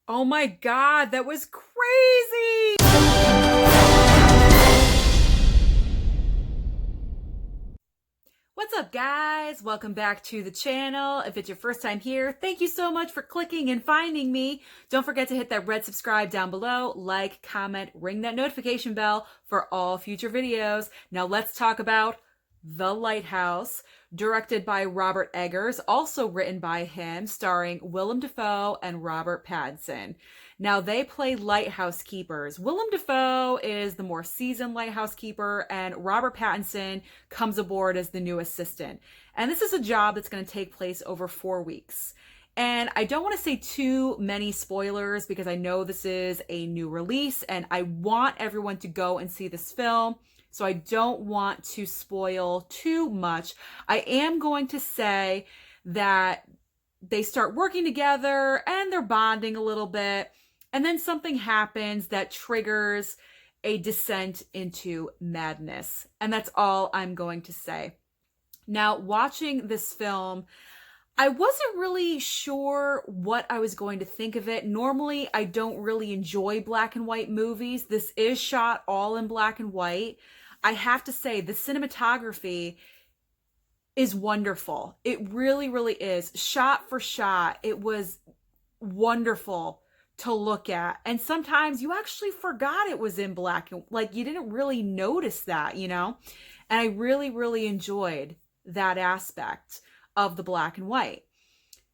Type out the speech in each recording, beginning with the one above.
Oh my God, that was crazy! What's up, guys? Welcome back to the channel. If it's your first time here, thank you so much for clicking and finding me. Don't forget to hit that red subscribe down below, like, comment, ring that notification bell for all future videos. Now let's talk about The Lighthouse, directed by Robert Eggers, also written by him, starring Willem Dafoe and Robert Pattinson. Now, they play lighthouse keepers. Willem Dafoe is the more seasoned lighthouse keeper, and Robert Pattinson comes aboard as the new assistant. And this is a job that's going to take place over 4 weeks. And I don't want to say too many spoilers because I know this is a new release and I want everyone to go and see this film. So I don't want to spoil too much. I am going to say that they start working together and they're bonding a little bit. And then something happens that triggers a descent into madness. And that's all I'm going to say. Now, watching this film, I wasn't really sure what I was going to think of it. Normally, I don't really enjoy black and white movies. This is shot all in black and white. I have to say, the cinematography is wonderful. It really, really is. Shot for shot, it was wonderful to look at. And sometimes you actually forgot it was in black and like you didn't really notice that, you know? And I really, really enjoyed that aspect of the black and white.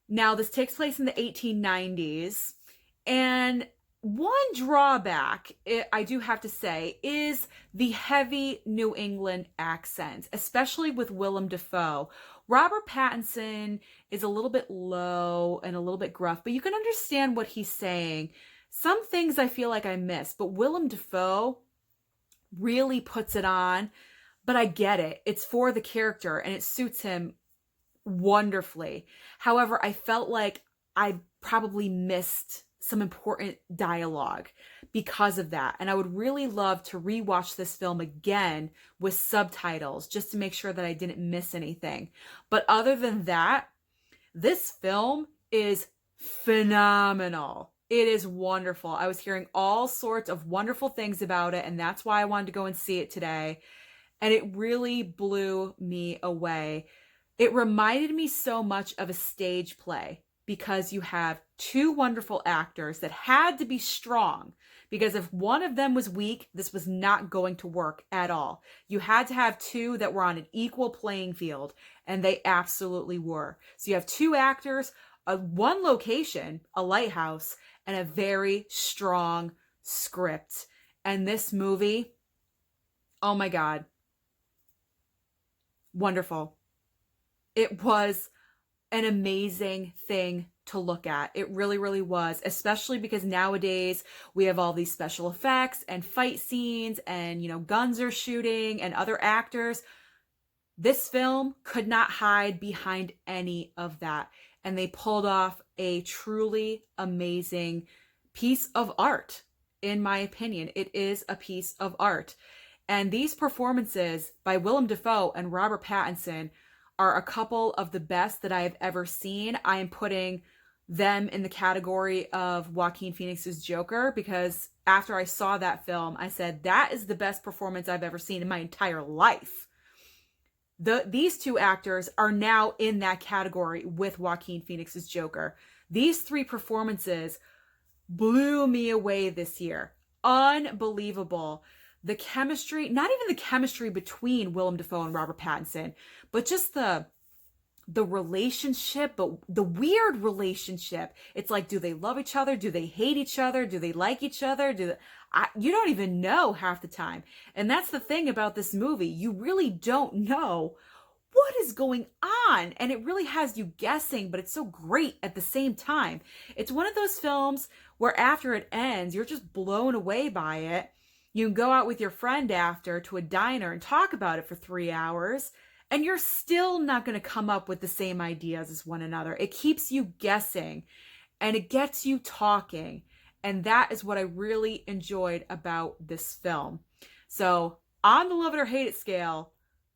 Now, this takes place in the 1890s, and one drawback, I do have to say, is the heavy New England accent, especially with Willem Dafoe. Robert Pattinson is a little bit low and a little bit gruff, but you can understand what he's saying. Some things I feel like I miss, but Willem Dafoe really puts it on, but I get it. It's for the character and it suits him wonderfully. However, I felt like I probably missed some important dialogue because of that. And I would really love to rewatch this film again with subtitles just to make sure that I didn't miss anything. But other than that, this film is phenomenal. It is wonderful. I was hearing all sorts of wonderful things about it, and that's why I wanted to go and see it today. And it really blew me away. It reminded me so much of a stage play because you have two wonderful actors that had to be strong, because if one of them was weak, this was not going to work at all. You had to have two that were on an equal playing field, and they absolutely were. So you have two actors, one location, a lighthouse, and a very strong script. And this movie, oh my God, wonderful. It was an amazing thing to look at. It really, really was, especially because nowadays we have all these special effects and fight scenes and, you know, guns are shooting and other actors. This film could not hide behind any of that. And they pulled off a truly amazing piece of art. In my opinion, it is a piece of art. And these performances by Willem Dafoe and Robert Pattinson are a couple of the best that I have ever seen. I am putting them in the category of Joaquin Phoenix's Joker because after I saw that film, I said, that is the best performance I've ever seen in my entire life. These two actors are now in that category with Joaquin Phoenix's Joker. These three performances blew me away this year. Unbelievable. The chemistry, not even the chemistry between Willem Dafoe and Robert Pattinson, but just the relationship, but the weird relationship. It's like, do they love each other? Do they hate each other? Do they like each other? You don't even know half the time. And that's the thing about this movie. You really don't know what is going on. And it really has you guessing, but it's so great at the same time. It's one of those films where after it ends, you're just blown away by it. You can go out with your friend after to a diner and talk about it for 3 hours, and you're still not going to come up with the same ideas as one another. It keeps you guessing, and it gets you talking, and that is what I really enjoyed about this film. So on the love it or hate it scale,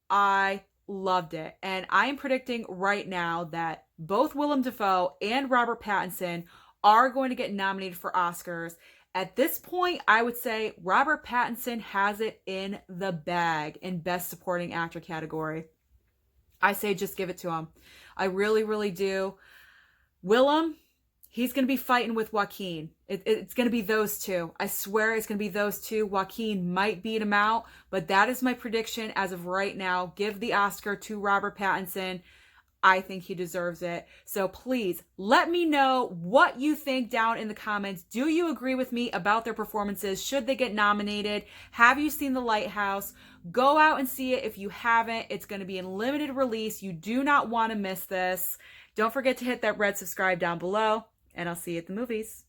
I loved it, and I am predicting right now that both Willem Dafoe and Robert Pattinson are going to get nominated for Oscars. At this point, I would say Robert Pattinson has it in the bag in Best Supporting Actor category. I say just give it to him. I really, really do. Willem, he's going to be fighting with Joaquin. It's going to be those two. I swear it's going to be those two. Joaquin might beat him out, but that is my prediction as of right now. Give the Oscar to Robert Pattinson. I think he deserves it. So please let me know what you think down in the comments. Do you agree with me about their performances? Should they get nominated? Have you seen The Lighthouse? Go out and see it if you haven't. It's going to be in limited release. You do not want to miss this. Don't forget to hit that red subscribe down below, and I'll see you at the movies.